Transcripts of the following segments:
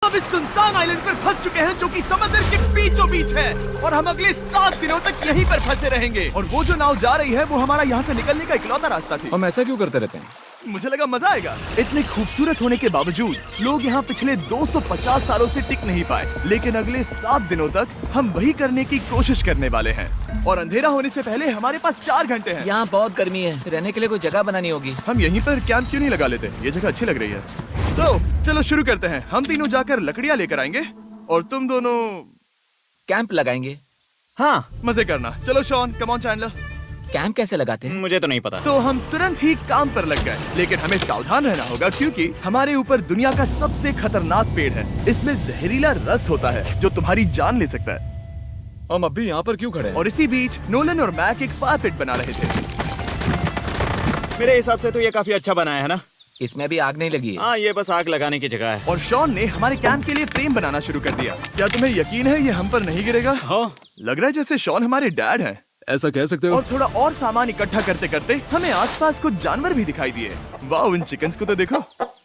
अब इस सुनसान आइलैंड पर फंस चुके हैं जो कि समंदर के बीचों बीच है, और हम अगले 7 दिनों तक यहीं पर फंसे रहेंगे। और वो जो नाव जा रही है वो हमारा यहाँ से निकलने का इकलौता रास्ता थी। हम ऐसा क्यों करते रहते हैं? मुझे लगा मजा आएगा। इतने खूबसूरत होने के बावजूद लोग यहाँ पिछले 250 सालों से टिक नहीं पाए, लेकिन अगले 7 दिनों तक हम वही करने की कोशिश करने वाले हैं। और अंधेरा होने से पहले हमारे पास 4 घंटे हैं। यहाँ बहुत गर्मी है, रहने के लिए कोई जगह बनानी होगी। हम यहीं पर कैंप क्यों नहीं लगा लेते? ये जगह अच्छी लग रही है। तो चलो शुरू करते हैं। हम तीनों जाकर लकड़ियाँ लेकर आएंगे और तुम दोनों कैंप लगाएंगे। हाँ, मजे करना। चलो Shawn, come on Chandler. Camp कैसे लगाते हैं? मुझे तो नहीं पता। तो हम तुरंत ही काम पर लग गए, लेकिन हमें सावधान रहना होगा क्योंकि हमारे ऊपर दुनिया का सबसे खतरनाक पेड़ है। इसमें जहरीला रस होता है जो तुम्हारी जान ले सकता है। हम अभी यहाँ पर क्यों खड़े हैं? और इसी बीच नोलन और मैक एक फायर पिट बना रहे थे। मेरे हिसाब से तो ये काफी अच्छा बनाया है ना? इसमें भी आग नहीं लगी है। हाँ, ये बस आग लगाने की जगह है। और शॉन ने हमारे कैंप के लिए फ्रेम बनाना शुरू कर दिया। क्या तुम्हें यकीन है ये हम पर नहीं गिरेगा? हाँ। लग रहा है जैसे शॉन हमारे डैड हैं। ऐसा कह सकते हो? और थोड़ा और सामान इकट्ठा करते करते हमें आसपास कुछ जानवर भी दिखाई दिए। वाह, इन चिकन्स को तो देखो।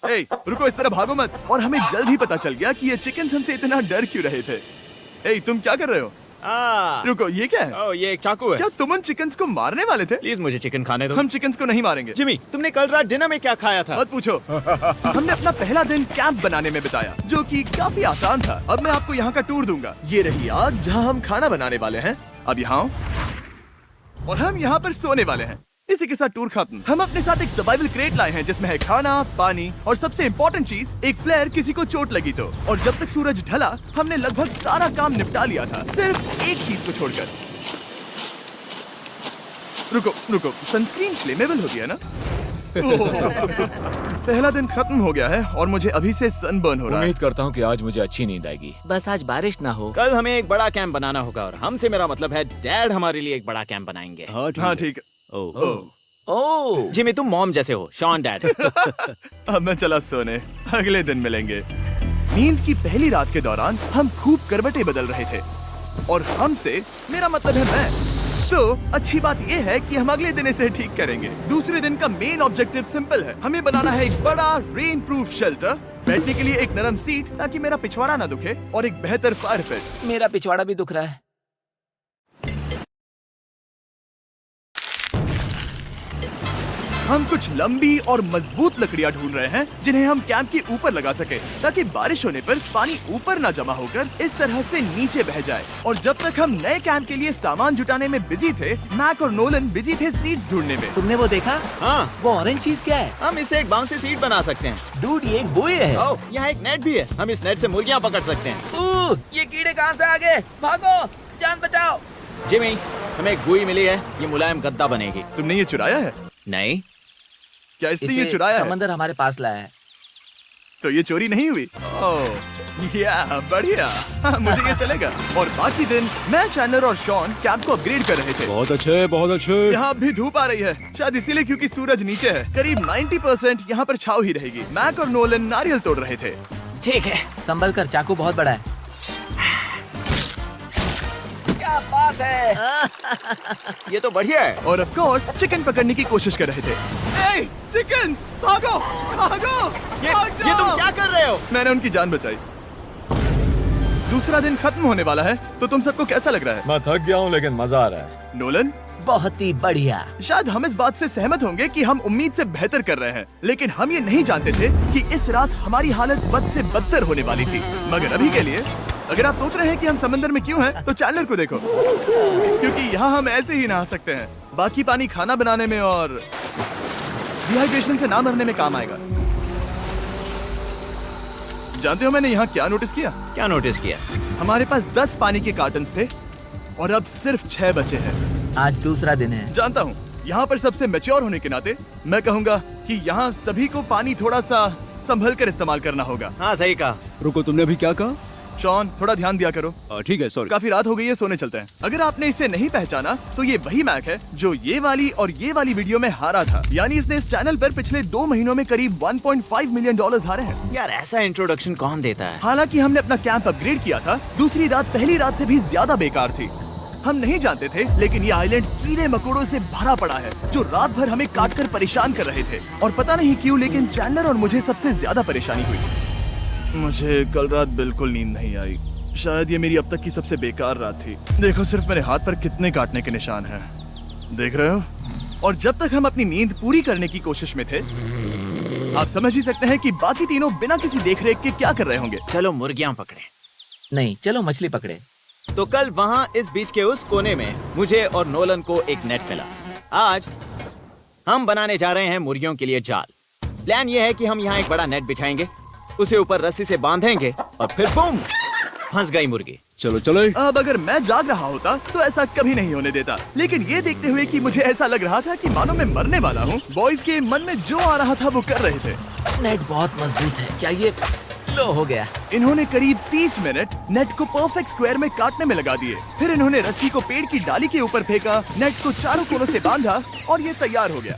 ए, रुको, इस तरह भागो मत। और हमें जल्द ही पता चल गया कि ये चिकन्स हमसे इतना डर क्यों रहे थे। ए, तुम क्या कर रहे हो? रुको, ये क्या है? ओह, ये एक चाकू है। क्या तुम उन चिकन्स को मारने वाले थे? प्लीज मुझे चिकन खाने दो। हम चिकन्स को नहीं मारेंगे। जिमी, तुमने कल रात डिनर में क्या खाया था? मत पूछो। हमने अपना पहला दिन कैंप बनाने में बिताया, जो कि काफी आसान था। अब मैं आपको यहाँ का टूर दूंगा। ये रही आग जहाँ हम खाना बनाने वाले हैं। अब यहाँ आओ। और हम यहाँ पर सोने वाले हैं। इसी के साथ टूर खत्म। हम अपने साथ एक सर्वाइवल क्रेट लाए हैं जिसमें है खाना, पानी और सबसे इम्पोर्टेंट चीज, एक फ्लेयर किसी को चोट लगी तो। और जब तक सूरज ढला हमने लगभग सारा काम निपटा लिया था, सिर्फ एक चीज को छोड़कर। रुको, सनस्क्रीन फ्लेमेबल होती है ना? पहला दिन खत्म हो गया है और मुझे अभी से सनबर्न हो रहा है। उम्मीद करता हूँ कि आज मुझे अच्छी नींद आएगी। बस आज बारिश ना हो। कल हमें एक बड़ा कैंप बनाना होगा, और हमसे मेरा मतलब है डैड हमारे लिए एक बड़ा कैंप बनाएंगे। हाँ ठीक है। ओह, जिमी, तुम मॉम जैसे हो। Shawn dad. अब मैं चला सोने, अगले दिन मिलेंगे। नींद की पहली रात के दौरान हम खूब करवटें बदल रहे थे, और हमसे मेरा मतलब है मैं। तो अच्छी बात यह है कि हम अगले दिन इसे ठीक करेंगे। दूसरे दिन का मेन ऑब्जेक्टिव सिंपल है। हमें बनाना है एक बड़ा रेन प्रूफ शेल्टर, बैठने के लिए एक नरम सीट ताकि मेरा पिछवाड़ा ना दुखे, और एक बेहतर फायर पिट। मेरा पिछवाड़ा भी दुख रहा है। हम कुछ लंबी और मजबूत लकड़ियां ढूंढ रहे हैं जिन्हें हम कैंप के ऊपर लगा सके, ताकि बारिश होने पर पानी ऊपर ना जमा होकर इस तरह से नीचे बह जाए। और जब तक हम नए कैंप के लिए सामान जुटाने में बिजी थे, मैक और नोलन बिजी थे सीड्स ढूंढने में। तुमने वो देखा? हाँ, वो ऑरेंज चीज क्या है? हम इसे एक बाउंसी सीट बना सकते हैं। डूड, ये एक बुए है। ओह, यहाँ एक नेट भी है। हम इस नेट से मुर्गियाँ पकड़ सकते हैं। ये कीड़े कहाँ से आ गए? भागो, जान बचाओ। जिमी, हमें एक बुई मिली है। ये मुलायम गद्दा बनेगी। तुमने ये चुराया है? नहीं। क्या इसने ये इसे चुराया है? समंदर हमारे पास लाया है। तो ये चोरी नहीं हुई? ओह, या बढ़िया। मुझे ये चलेगा। और बाकी दिन मैं, चैंडलर और शॉन कैंप को अपग्रेड कर रहे थे। बहुत अच्छे, बहुत अच्छे। यहाँ भी धूप आ रही है, शायद इसीलिए क्योंकि सूरज नीचे है। करीब 90% यहाँ पर छाव ही रहेगी। मैक और नोलन नारियल तोड़ रहे थे। ठीक है, संभल कर, चाकू बहुत बड़ा है। क्या बात है। ये तो बढ़िया है। और ऑफ कोर्स चिकन पकड़ने की कोशिश कर रहे थे। ए, चिकन्स, भागो, भागो, ये तुम क्या कर रहे हो? मैंने उनकी जान बचाई। दूसरा दिन खत्म होने वाला है, तो तुम सबको कैसा लग रहा है? मैं थक गया हूँ लेकिन मजा आ रहा है। नोलन, बहुत ही बढ़िया। शायद हम इस बात से सहमत होंगे कि हम उम्मीद से बेहतर कर रहे हैं, लेकिन हम ये नहीं जानते थे कि इस रात हमारी हालत बद से बदतर होने वाली थी। मगर अभी के लिए, अगर आप सोच रहे हैं कि हम समंदर में क्यों हैं, तो चैंडलर को देखो, क्योंकि यहाँ हम ऐसे ही नहा सकते हैं। बाकी पानी खाना बनाने में और डिहाइड्रेशन से ना मरने में काम आएगा। जानते हो मैंने यहाँ क्या नोटिस किया? क्या नोटिस किया? हमारे पास 10 पानी के कार्टन्स थे और अब सिर्फ 6 बचे हैं। आज दूसरा दिन है। जानता हूँ, यहाँ पर सबसे मैच्योर होने के नाते मैं कहूँगा कि यहाँ सभी को पानी थोड़ा सा संभल कर इस्तेमाल करना होगा। हाँ, सही कहा। रुको, तुमने अभी क्या कहा? शॉन, थोड़ा ध्यान दिया करो। ठीक है, सॉरी। काफी रात हो गई है, सोने चलते हैं। अगर आपने इसे नहीं पहचाना तो ये वही मैक है जो ये वाली और ये वाली वीडियो में हारा था। यानी इसने इस चैनल पर पिछले 2 महीनों में करीब $1.5 मिलियन हारे हैं। यार, ऐसा इंट्रोडक्शन कौन देता है? हालांकि हमने अपना कैंप अपग्रेड किया था, दूसरी रात पहली रात से भी ज्यादा बेकार थी। हम नहीं जानते थे, लेकिन ये आइलैंड कीड़े मकोड़ों से भरा पड़ा है जो रात भर हमें काटकर परेशान कर रहे थे। और पता नहीं क्यों, लेकिन चैंडलर और मुझे सबसे ज्यादा परेशानी हुई। मुझे कल रात बिल्कुल नींद नहीं आई। शायद ये मेरी अब तक की सबसे बेकार रात थी। देखो सिर्फ मेरे हाथ पर कितने काटने के निशान हैं। देख रहे हो? और जब तक हम अपनी नींद पूरी करने की कोशिश में थे, आप समझ ही सकते हैं कि बाकी तीनों बिना किसी देखरेख के क्या कर रहे होंगे। चलो मुर्गियां पकड़े। नहीं, चलो मछली पकड़े। तो कल वहाँ इस बीच के उस कोने में मुझे और नोलन को एक नेट मिला। आज हम बनाने जा रहे हैं मुर्गियों के लिए जाल। प्लान ये है कि हम यहाँ एक बड़ा नेट बिछाएंगे, उसे ऊपर रस्सी से बांधेंगे और फिर बूम, फंस गई मुर्गी। चलो चलो। अब अगर मैं जाग रहा होता तो ऐसा कभी नहीं होने देता, लेकिन ये देखते हुए कि मुझे ऐसा लग रहा था कि मानो मैं मरने वाला हूँ, बॉयज के मन में जो आ रहा था वो कर रहे थे। नेट बहुत मजबूत है। क्या ये लो हो गया? इन्होंने करीब 30 मिनट नेट को परफेक्ट स्क्वायर में काटने में लगा दिए। फिर इन्होंने रस्सी को पेड़ की डाली के ऊपर फेंका, नेट को चारों कोनों से बांधा और ये तैयार हो गया।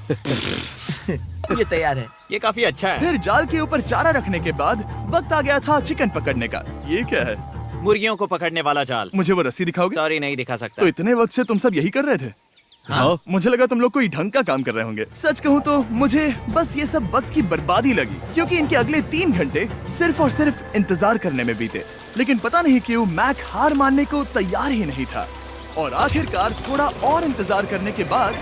ये तैयार है। ये काफी अच्छा है। फिर जाल के ऊपर चारा रखने के बाद वक्त आ गया था चिकन पकड़ने का। ये क्या है? मुर्गियों को पकड़ने वाला जाल। मुझे वो रस्सी दिखाओगे? सॉरी, नहीं दिखा सकता। तो इतने वक्त से तुम सब यही कर रहे थे? हाँ। मुझे लगा तुम लोग कोई ढंग का काम कर रहे होंगे। सच कहूँ तो मुझे बस ये सब वक्त की बर्बादी लगी, क्योंकि इनके अगले 3 घंटे सिर्फ और सिर्फ इंतजार करने में बीते। लेकिन पता नहीं क्यों मैक हार मानने को तैयार ही नहीं था। और आखिरकार थोड़ा और इंतजार करने के बाद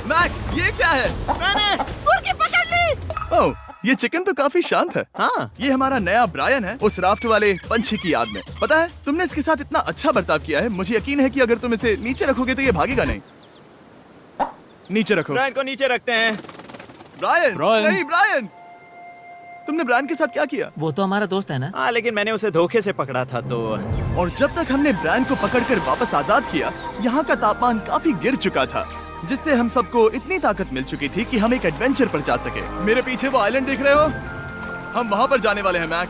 मैक, ये क्या है? मैंने मुर्गी पकड़ ली। ओह, ये चिकन तो काफी शांत है। हाँ। ये हमारा नया ब्रायन है, उस राफ्ट वाले पंछी की याद में। पता है, तुमने इसके साथ इतना अच्छा बर्ताव किया है, मुझे यकीन है कि अगर तुम इसे नीचे रखोगे तो ये भागेगा नहीं। नीचे रखो। ब्रायन को नीचे रखते हैं। Brian, Brian. नहीं ब्रायन। तुमने ब्रायन के साथ क्या किया? वो तो हमारा दोस्त है ना। हाँ, लेकिन मैंने उसे धोखे से पकड़ा था तो। और जब तक हमने ब्रायन को पकड़कर वापस आजाद किया, यहाँ का तापमान काफी गिर चुका था, जिससे हम सबको इतनी ताकत मिल चुकी थी कि हम एक एडवेंचर पर जा सके। मेरे पीछे वो आइलैंड देख रहे हो? हम वहाँ पर जाने वाले हैं मैक।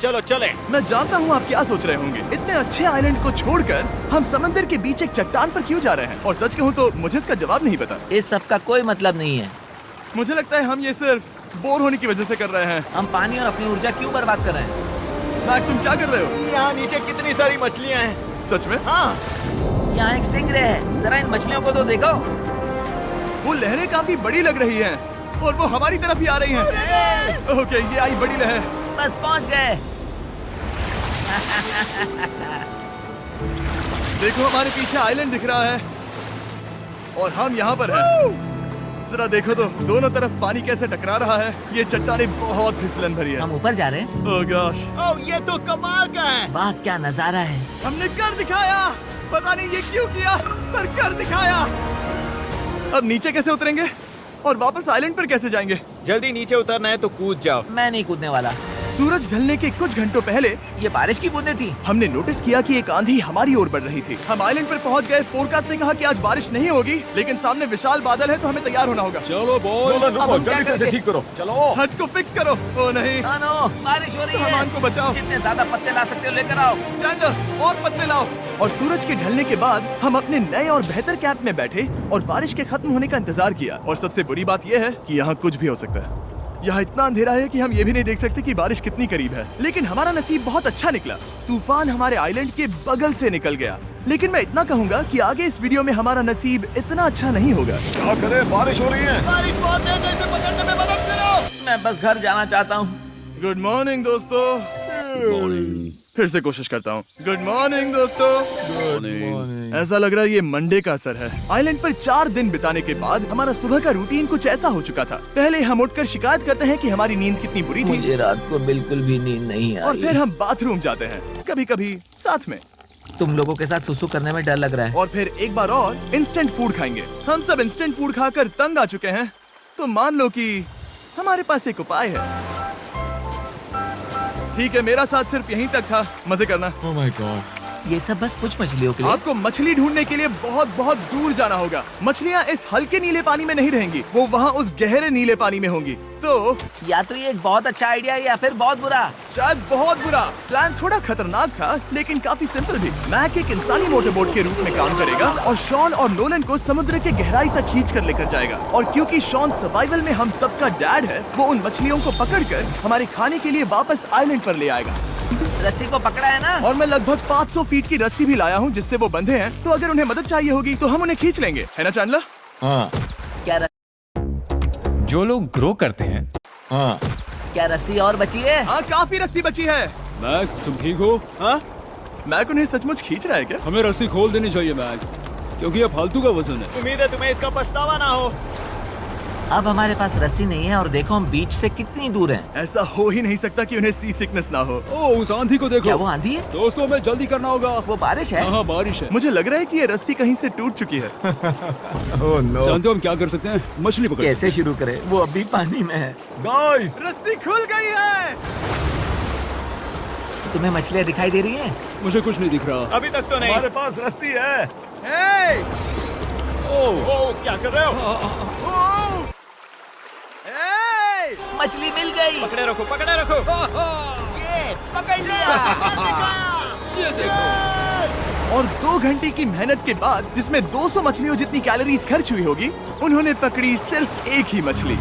चलो चले। मैं जानता हूँ आप क्या सोच रहे होंगे, इतने अच्छे आइलैंड को छोड़कर हम समंदर के बीच एक चट्टान पर क्यों जा रहे हैं? और सच कहूँ तो मुझे इसका जवाब नहीं पता। इस सब का कोई मतलब नहीं है। मुझे लगता है हम ये सिर्फ बोर होने की वजह से कर रहे हैं। हम पानी और अपनी ऊर्जा क्यों बर्बाद कर रहे हैं? मैक, तुम क्या कर रहे हो? यहाँ नीचे कितनी सारी मछलियाँ हैं। सच में? हाँ। यहाँ एक स्टिंगरे है। जरा इन मछलियों को तो देखो। वो लहरें काफी बड़ी लग रही हैं और वो हमारी तरफ ही आ रही हैं। ओके, ये आई बड़ी लहर। बस पहुँच गए। देखो, हमारे पीछे आइलैंड दिख रहा है और हम यहाँ पर हैं। जरा देखो तो दोनों तरफ पानी कैसे टकरा रहा है। ये चट्टानें बहुत फिसलन भरी है। हम ऊपर जा रहे हैं। ओह गॉश, ओह, ये तो कमाल का है। वाह, क्या नजारा है। हमने कर दिखाया। पता नहीं ये क्यों किया, पर कर दिखाया। अब नीचे कैसे उतरेंगे और वापस आइलैंड पर कैसे जाएंगे? जल्दी नीचे उतरना है तो कूद जाओ। मैं नहीं कूदने वाला। सूरज ढलने के कुछ घंटों पहले ये बारिश की बूंदें थी। हमने नोटिस किया कि एक आंधी हमारी ओर बढ़ रही थी। हम आइलैंड पर पहुंच गए। फोरकास्ट ने कहा कि आज बारिश नहीं होगी, लेकिन सामने विशाल बादल है तो हमें तैयार होना होगा। चलो बॉय। अब हम क्या करेंगे? ठीक करो। चलो। हट को फिक्स करो। ओ नहीं, नो, बारिश हो रही है। सामान को बचाओ। जितने ज्यादा पत्ते ला सकते हो लेकर आओ। चैंडलर, और पत्ते लाओ। और सूरज के ढलने के बाद हम अपने नए और बेहतर कैंप में बैठे और बारिश के खत्म होने का इंतजार किया। और सबसे बुरी बात यह है कि यहाँ कुछ भी हो सकता है। यहाँ इतना अंधेरा है कि हम ये भी नहीं देख सकते कि बारिश कितनी करीब है। लेकिन हमारा नसीब बहुत अच्छा निकला। तूफान हमारे आइलैंड के बगल से निकल गया। लेकिन मैं इतना कहूँगा कि आगे इस वीडियो में हमारा नसीब इतना अच्छा नहीं होगा। क्या करें, बारिश हो रही है। बारिश बहुत तेज है, इसे पकड़ने में मदद करो। मैं बस घर जाना चाहता हूँ। गुड मॉर्निंग दोस्तों। फिर से कोशिश करता हूँ। गुड मॉर्निंग दोस्तों। ऐसा लग रहा है ये मंडे का असर है। आइलैंड पर 4 दिन बिताने के बाद हमारा सुबह का रूटीन कुछ ऐसा हो चुका था। पहले हम उठकर शिकायत करते हैं कि हमारी नींद कितनी बुरी थी, मुझे रात को बिल्कुल भी नींद नहीं आई। और फिर हम बाथरूम जाते हैं, कभी कभी साथ में। तुम लोगों के साथ सुसु करने में डर लग रहा है। और फिर एक बार और इंस्टेंट फूड खाएंगे। हम सब इंस्टेंट फूड खाकर तंग आ चुके हैं, तो मान लो कि हमारे पास एक उपाय है। ठीक है, मेरा साथ सिर्फ यहीं तक था। मजे करना। Oh my God. ये सब बस कुछ मछलियों के लिए। आपको मछली ढूंढने के लिए बहुत बहुत दूर जाना होगा। मछलियाँ इस हल्के नीले पानी में नहीं रहेंगी, वो वहाँ उस गहरे नीले पानी में होंगी। तो या तो ये एक बहुत अच्छा आइडिया है या फिर बहुत बुरा। शायद बहुत बुरा। प्लान थोड़ा खतरनाक था, लेकिन काफी सिंपल भी। मैक एक इंसानी मोटरबोट के रूप में काम करेगा और शॉन और नोलन को समुद्र के गहराई तक खींच कर लेकर जाएगा। और क्योंकि शॉन सर्वाइवल में हम सबका डैड है, वो उन मछलियों को पकड़कर हमारे खाने के लिए वापस आइलैंड पर ले आएगा। रस्सी को पकड़ा है ना? और मैं लगभग 500 फीट की रस्सी भी लाया हूँ जिससे वो बंधे हैं, तो अगर उन्हें मदद चाहिए होगी तो हम उन्हें खींच लेंगे, है ना चैंडलर? हाँ क्या जो लोग ग्रो करते हैं, हाँ। क्या रस्सी और बची है? हाँ, काफी रस्सी बची है। मैक तुम ठीक हो? हाँ, मैक उन्हें सचमुच खींच रहा है क्या? हमें रस्सी खोल देनी चाहिए मैक, क्योंकि ये फालतू का वजन है। उम्मीद है तुम्हें इसका पछतावा ना हो। अब हमारे पास रस्सी नहीं है और देखो हम बीच से कितनी दूर हैं। ऐसा हो ही नहीं सकता कि उन्हें सी सिकनेस ना हो। ओ उस आंधी को देखो। क्या वो आंधी है? दोस्तों हमें जल्दी करना होगा। वो बारिश है? हाँ बारिश है। मुझे लग रहा है कि ये रस्सी कहीं से टूट चुकी है। जानते हो हम क्या कर सकते हैं? मछली पकड़ सकते कैसे शुरू करें? वो अभी पानी में है। हैं। गाइस रस्सी खुल गई है। तुम्हें मछलियाँ दिखाई दे रही हैं? मुझे कुछ नहीं दिख रहा। अभी तक तो नहीं। हमारे पास रस्सी है। हे! ओ, क्या कर रहे हो? ओ! हे! मछली मिल गई। पकड़े रखो, पकड़े रखो। ये पकड़ लिया। ये देखो। और 2 घंटे की मेहनत के बाद, जिसमें 200 मछलियों जितनी कैलोरीज खर्च हुई होगी, उन्होंने पकड़ी सिर्फ एक ही मछली।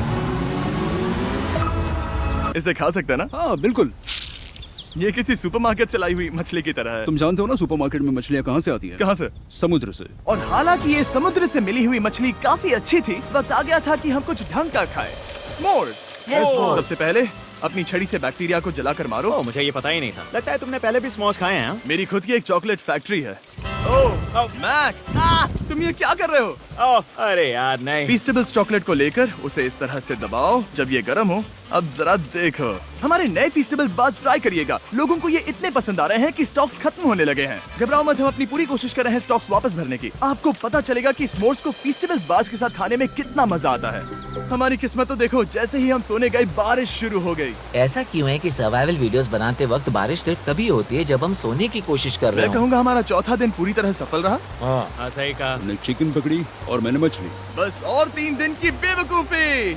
इसे खा सकते हैं ना? हाँ बिल्कुल। ये किसी सुपरमार्केट से लाई हुई मछली की तरह है। तुम जानते हो ना सुपरमार्केट में मछलियाँ कहाँ से आती है? कहाँ से? समुद्र से। और हालांकि ये समुद्र से मिली हुई मछली काफी अच्छी थी, वक्त आ गया था कि हम कुछ ढंग का खाएं। S'mores। सबसे पहले अपनी छड़ी से बैक्टीरिया को जलाकर मारो। ओ, मुझे ये पता ही नहीं था। लगता है तुमने पहले भी स्मोस खाए हैं। हाँ? मेरी खुद की एक चॉकलेट फैक्ट्री है। ओह मैक, तुम ये क्या कर रहे हो? ओह, अरे यार नहीं। फीस्टेबल्स चॉकलेट को लेकर उसे इस तरह से दबाओ जब ये गर्म हो। अब जरा देखो, हमारे नए फीस्टेबल्स बार्स ट्राई करिएगा। लोगों को ये इतने पसंद आ रहे हैं कि स्टॉक्स खत्म होने लगे हैं। घबराओ मत, हम अपनी पूरी कोशिश कर रहे हैं स्टॉक्स वापस भरने की। आपको पता चलेगा कि s'mores को फीस्टेबल्स बार्स के साथ खाने में कितना मजा आता है। हमारी किस्मत तो देखो, जैसे ही हम सोने गए बारिश शुरू हो गई। ऐसा क्यों है कि सर्वाइवल वीडियोस बनाते वक्त बारिश सिर्फ तभी होती है जब हम सोने की कोशिश कर रहे मैं हो? कहूँगा हमारा चौथा दिन पूरी तरह सफल रहा। हाँ, सही कहा। हमने चिकन पकड़ी और मैंने मछली। बस और 3 दिन की बेवकूफी।